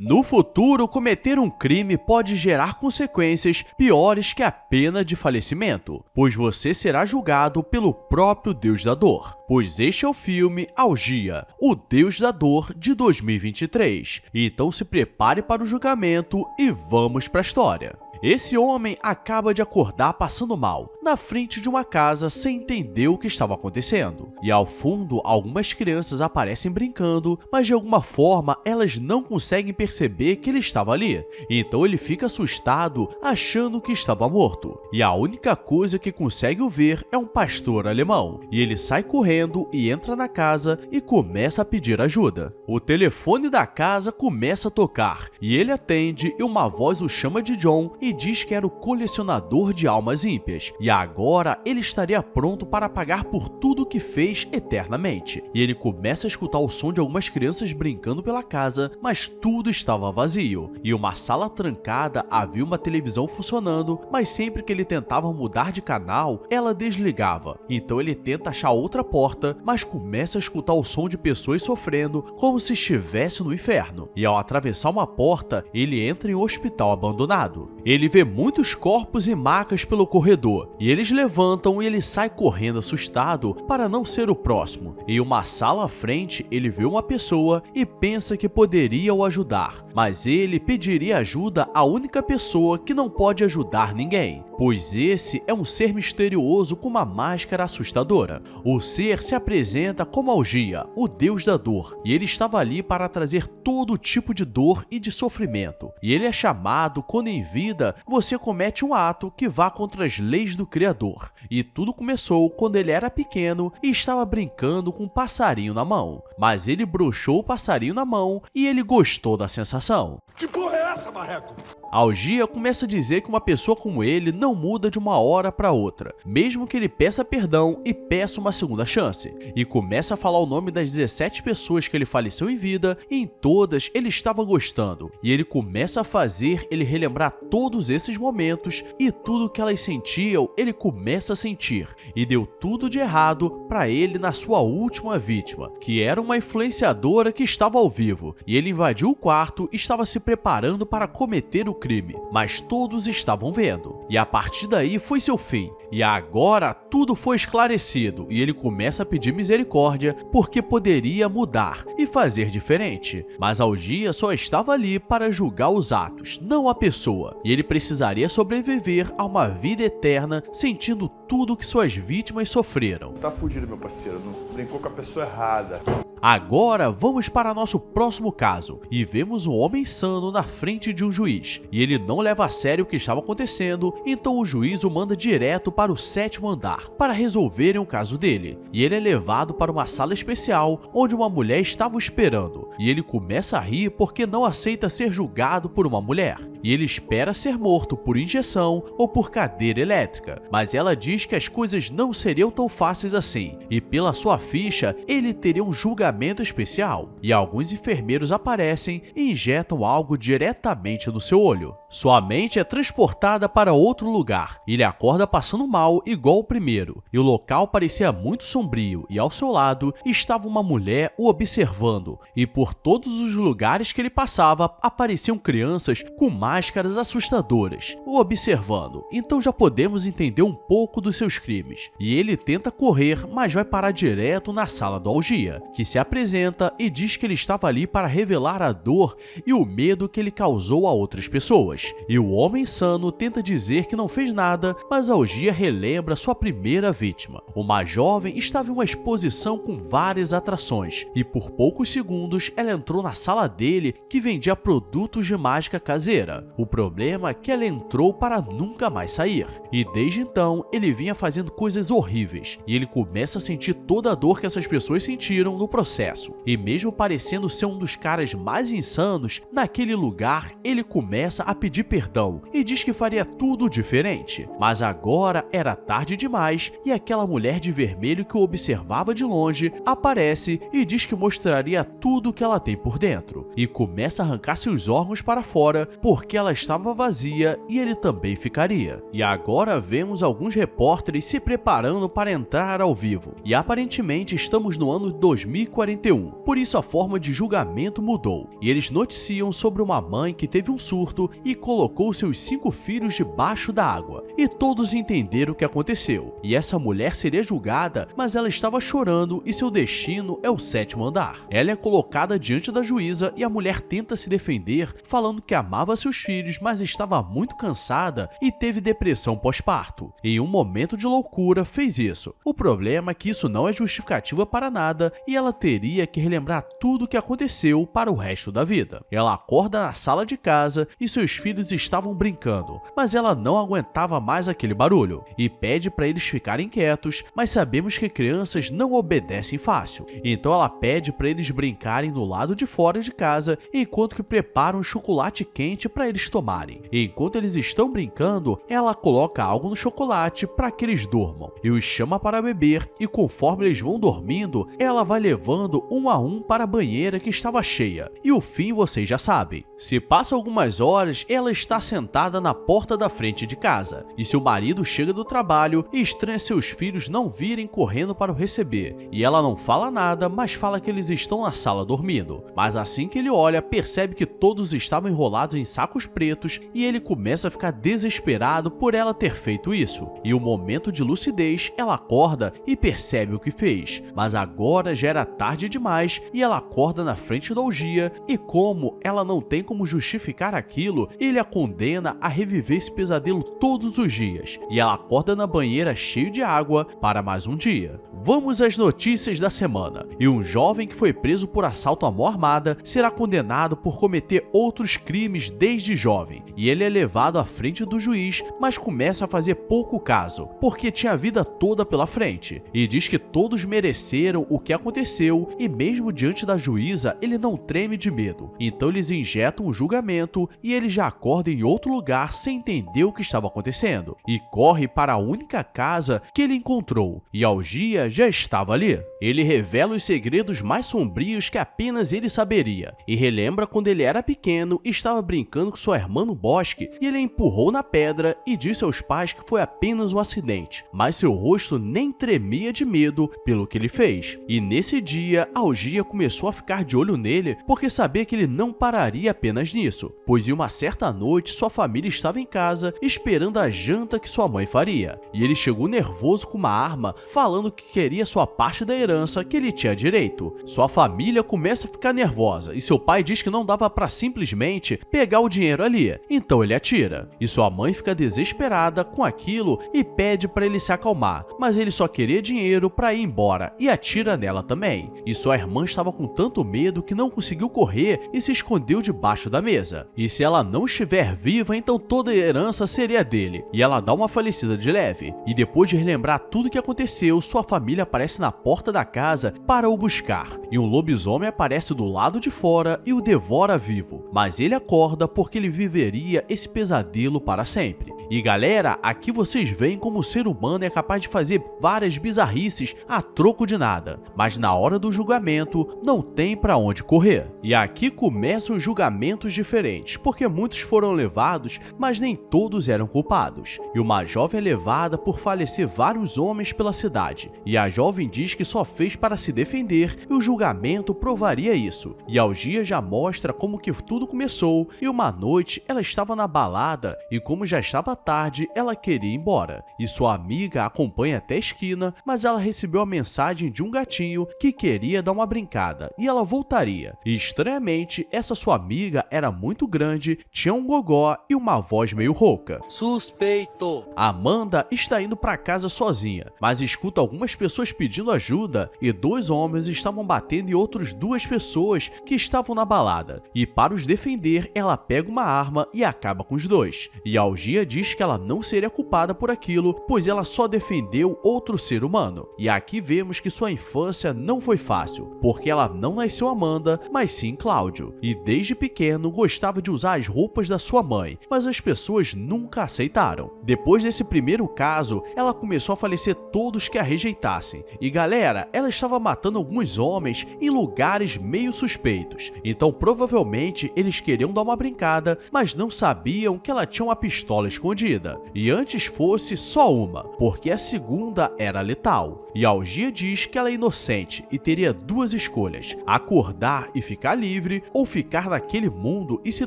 No futuro, cometer um crime pode gerar consequências piores que a pena de falecimento, pois você será julgado pelo próprio Deus da Dor. Pois este é o filme Algia, o Deus da Dor de 2023. Então se prepare para o julgamento e vamos para a história. Esse homem acaba de acordar passando mal, na frente de uma casa sem entender o que estava acontecendo. E ao fundo, algumas crianças aparecem brincando, mas de alguma forma elas não conseguem perceber que ele estava ali. Então ele fica assustado, achando que estava morto. E a única coisa que consegue o ver é um pastor alemão. E ele sai correndo e entra na casa e começa a pedir ajuda. O telefone da casa começa a tocar, e ele atende e uma voz o chama de John e diz que era o colecionador de almas ímpias, e agora ele estaria pronto para pagar por tudo que fez eternamente. E ele começa a escutar o som de algumas crianças brincando pela casa, mas tudo estava vazio. E uma sala trancada havia uma televisão funcionando, mas sempre que ele tentava mudar de canal, ela desligava. Então ele tenta achar outra porta, mas começa a escutar o som de pessoas sofrendo, como se estivesse no inferno. E ao atravessar uma porta, ele entra em um hospital abandonado. Ele vê muitos corpos e macas pelo corredor, e eles levantam e ele sai correndo assustado para não ser o próximo. Em uma sala à frente, ele vê uma pessoa e pensa que poderia o ajudar, mas ele pediria ajuda à única pessoa que não pode ajudar ninguém, pois esse é um ser misterioso com uma máscara assustadora. O ser se apresenta como Algia, o Deus da Dor, e ele estava ali para trazer todo tipo de dor e de sofrimento. E ele é chamado quando em vida você comete um ato que vá contra as leis do Criador. E tudo começou quando ele era pequeno e estava brincando com um passarinho na mão. Mas ele broxou o passarinho na mão e ele gostou da sensação. Que porra é essa, marreco? Algia começa a dizer que uma pessoa como ele não muda de uma hora para outra, mesmo que ele peça perdão e peça uma segunda chance. E começa a falar o nome das 17 pessoas que ele faleceu em vida, e em todas ele estava gostando. E ele começa a fazer ele relembrar todos esses momentos, e tudo que elas sentiam, ele começa a sentir. E deu tudo de errado para ele na sua última vítima, que era uma influenciadora que estava ao vivo. E ele invadiu o quarto e estava se preparando para cometer o crime, mas todos estavam vendo. E a partir daí foi seu fim. E agora tudo foi esclarecido e ele começa a pedir misericórdia porque poderia mudar e fazer diferente. Mas Algia só estava ali para julgar os atos, não a pessoa. E ele precisaria sobreviver a uma vida eterna sentindo tudo que suas vítimas sofreram. Tá fudido, meu parceiro. Não brincou com a pessoa errada. Agora vamos para nosso próximo caso e vemos um homem insano na frente de um juiz. E ele não leva a sério o que estava acontecendo, então o juiz o manda direto para o 7º andar para resolverem o caso dele. E ele é levado para uma sala especial onde uma mulher estava o esperando. E ele começa a rir porque não aceita ser julgado por uma mulher. E ele espera ser morto por injeção ou por cadeira elétrica, mas ela diz que as coisas não seriam tão fáceis assim, e pela sua ficha, ele teria um julgamento especial. E alguns enfermeiros aparecem e injetam algo diretamente no seu olho. Sua mente é transportada para outro lugar. Ele acorda passando mal igual o primeiro, e o local parecia muito sombrio, e ao seu lado estava uma mulher o observando, e por todos os lugares que ele passava, apareciam crianças com máscaras assustadoras, o observando. Então já podemos entender um pouco dos seus crimes. E ele tenta correr, mas vai parar direto na sala do Algia, que se apresenta e diz que ele estava ali para revelar a dor e o medo que ele causou a outras pessoas. E o homem insano tenta dizer que não fez nada, mas Algia relembra sua primeira vítima. Uma jovem estava em uma exposição com várias atrações, e por poucos segundos ela entrou na sala dele que vendia produtos de mágica caseira. O problema é que ela entrou para nunca mais sair, e desde então ele vinha fazendo coisas horríveis, e ele começa a sentir toda a dor que essas pessoas sentiram no processo. E mesmo parecendo ser um dos caras mais insanos, naquele lugar ele começa a pedir pedir perdão e diz que faria tudo diferente. Mas agora era tarde demais e aquela mulher de vermelho que o observava de longe aparece e diz que mostraria tudo que ela tem por dentro e começa a arrancar seus órgãos para fora porque ela estava vazia e ele também ficaria. E agora vemos alguns repórteres se preparando para entrar ao vivo e aparentemente estamos no ano 2041, por isso a forma de julgamento mudou e eles noticiam sobre uma mãe que teve um surto e colocou seus 5 filhos debaixo da água e todos entenderam o que aconteceu e essa mulher seria julgada, mas ela estava chorando e seu destino é o 7º andar. Ela é colocada diante da juíza e a mulher tenta se defender falando que amava seus filhos, mas estava muito cansada e teve depressão pós-parto. Em um momento de loucura fez isso. O problema é que isso não é justificativa para nada e ela teria que relembrar tudo o que aconteceu para o resto da vida. Ela acorda na sala de casa e seus filhos estavam brincando, mas ela não aguentava mais aquele barulho e pede para eles ficarem quietos, mas sabemos que crianças não obedecem fácil. Então ela pede para eles brincarem no lado de fora de casa enquanto que prepara um chocolate quente para eles tomarem. E enquanto eles estão brincando, ela coloca algo no chocolate para que eles durmam e os chama para beber e conforme eles vão dormindo, ela vai levando um a um para a banheira que estava cheia. E o fim vocês já sabem. Se passa algumas horas, ela está sentada na porta da frente de casa e seu marido chega do trabalho e estranha seus filhos não virem correndo para o receber. E ela não fala nada, mas fala que eles estão na sala dormindo. Mas assim que ele olha, percebe que todos estavam enrolados em sacos pretos e ele começa a ficar desesperado por ela ter feito isso. E um momento de lucidez, ela acorda e percebe o que fez. Mas agora já era tarde demais e ela acorda na frente da orgia e como ela não tem como justificar aquilo, ele a condena a reviver esse pesadelo todos os dias. E ela acorda na banheira cheio de água para mais um dia. Vamos às notícias da semana. E um jovem que foi preso por assalto à mão armada será condenado por cometer outros crimes desde jovem. E ele é levado à frente do juiz, mas começa a fazer pouco caso, porque tinha a vida toda pela frente. E diz que todos mereceram o que aconteceu e mesmo diante da juíza, ele não treme de medo. Então eles injetam o julgamento e ele já acorda em outro lugar sem entender o que estava acontecendo. E corre para a única casa que ele encontrou. E a orgia já estava ali. Ele revela os segredos mais sombrios que apenas ele saberia. E relembra quando ele era pequeno e estava brincando com sua irmã no bosque e ele a empurrou na pedra e disse aos pais que foi apenas um acidente. Mas seu rosto nem tremia de medo pelo que ele fez. E nesse dia, a orgia começou a ficar de olho nele porque sabia que ele não pararia apenas nisso. Pois em uma certa noite, sua família estava em casa esperando a janta que sua mãe faria. E ele chegou nervoso com uma arma, falando que queria sua parte da herança que ele tinha direito. Sua família começa a ficar nervosa e seu pai diz que não dava para simplesmente pegar o dinheiro ali. Então ele atira. E sua mãe fica desesperada com aquilo e pede para ele se acalmar. Mas ele só queria dinheiro para ir embora e atira nela também. E sua irmã estava com tanto medo que não conseguiu correr e se escondeu debaixo da mesa. E se ela não estiver viva, então toda a herança seria dele. E ela dá uma falecida de leve. E depois de relembrar tudo o que aconteceu, sua família aparece na porta da casa para o buscar. E um lobisomem aparece do lado de fora e o devora vivo. Mas ele acorda porque ele viveria esse pesadelo para sempre. E galera, aqui vocês veem como o ser humano é capaz de fazer várias bizarrices a troco de nada. Mas na hora do julgamento, não tem para onde correr. E aqui começam os julgamentos diferentes, porque muitos foram levados, mas nem todos eram culpados. E uma jovem é levada por falecer vários homens pela cidade. E a jovem diz que só fez para se defender e o julgamento provaria isso. E a orgia já mostra como que tudo começou e uma noite ela estava na balada e como já estava tarde, ela queria ir embora. E sua amiga a acompanha até a esquina, mas ela recebeu a mensagem de um gatinho que queria dar uma brincada e ela voltaria. E estranhamente, essa sua amiga era muito grande, tinha um gogó e uma voz meio rouca. Suspeito! Amanda está indo para casa sozinha, mas escuta algumas pessoas pedindo ajuda e 2 homens estavam batendo em outras 2 pessoas que estavam na balada. E para os defender, ela pega uma arma e acaba com os 2. E a orgia diz que ela não seria culpada por aquilo, pois ela só defendeu outro ser humano. E aqui vemos que sua infância não foi fácil, porque ela não nasceu Amanda, mas sim Cláudio. E desde pequeno gostava de usar as roupas roupas da sua mãe, mas as pessoas nunca aceitaram. Depois desse primeiro caso, ela começou a falecer todos que a rejeitassem. E galera, ela estava matando alguns homens em lugares meio suspeitos. Então provavelmente eles queriam dar uma brincada, mas não sabiam que ela tinha uma pistola escondida. E antes fosse só uma, porque a segunda era letal. E a Algia diz que ela é inocente e teria duas escolhas: acordar e ficar livre, ou ficar naquele mundo e se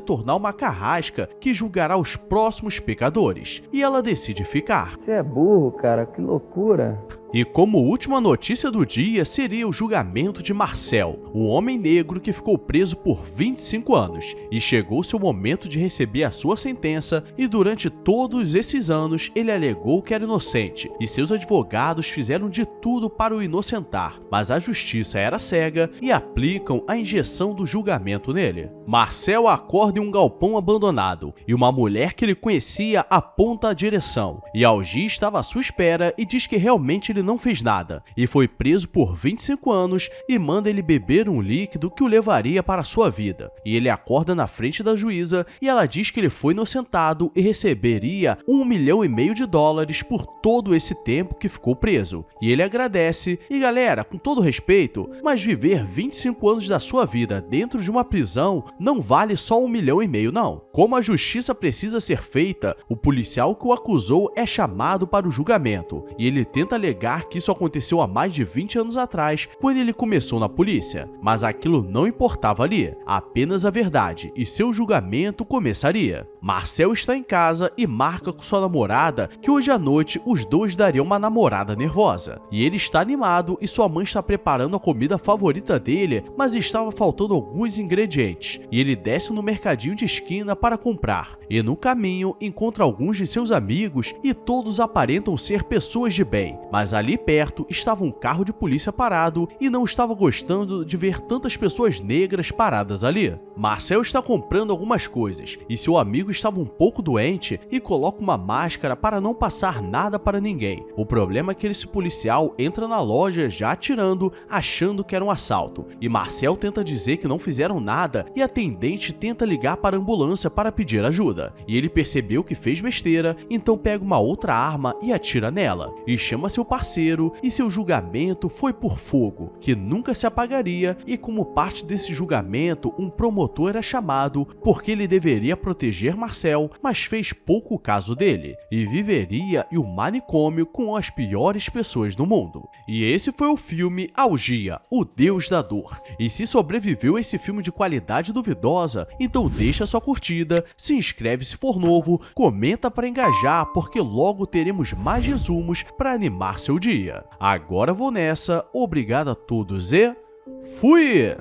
tornar uma carrasca que julgará os próximos pecadores. E ela decide ficar. Você é burro, cara, que loucura. E como última notícia do dia seria o julgamento de Marcel, um homem negro que ficou preso por 25 anos, e chegou seu momento de receber a sua sentença, e durante todos esses anos ele alegou que era inocente, e seus advogados fizeram de tudo para o inocentar, mas a justiça era cega e aplicam a injeção do julgamento nele. Marcel acorda em um galpão abandonado, e uma mulher que ele conhecia aponta a direção, e Algia estava à sua espera e diz que realmente ele não fez nada, e foi preso por 25 anos e manda ele beber um líquido que o levaria para a sua vida. E ele acorda na frente da juíza e ela diz que ele foi inocentado e receberia $1,5 milhão por todo esse tempo que ficou preso. E ele agradece, e galera, com todo respeito, mas viver 25 anos da sua vida dentro de uma prisão não vale só $1,5 milhão não. Como a justiça precisa ser feita, o policial que o acusou é chamado para o julgamento, e ele tenta alegar que isso aconteceu há mais de 20 anos atrás, quando ele começou na polícia. Mas aquilo não importava ali, apenas a verdade, e seu julgamento começaria. Marcel está em casa e marca com sua namorada que hoje à noite os dois dariam uma namorada nervosa. E ele está animado e sua mãe está preparando a comida favorita dele, mas estava faltando alguns ingredientes. E ele desce no mercadinho de esquina para comprar. E no caminho encontra alguns de seus amigos e todos aparentam ser pessoas de bem. Mas ali perto estava um carro de polícia parado e não estava gostando de ver tantas pessoas negras paradas ali. Marcel está comprando algumas coisas e seu amigo estava um pouco doente e coloca uma máscara para não passar nada para ninguém. O problema é que esse policial entra na loja já atirando, achando que era um assalto, e Marcel tenta dizer que não fizeram nada e a atendente tenta ligar para a ambulância para pedir ajuda. E ele percebeu que fez besteira, então pega uma outra arma e atira nela, e chama seu parceiro, e seu julgamento foi por fogo, que nunca se apagaria, e como parte desse julgamento, um promotor era chamado porque ele deveria proteger Marcel, mas fez pouco caso dele, e viveria em um manicômio com as piores pessoas do mundo. E esse foi o filme Algia, o Deus da Dor. E se sobreviveu a esse filme de qualidade duvidosa, então deixa sua curtida, se inscreve se for novo, comenta para engajar, porque logo teremos mais resumos para animar seu dia. Agora vou nessa, obrigado a todos e fui!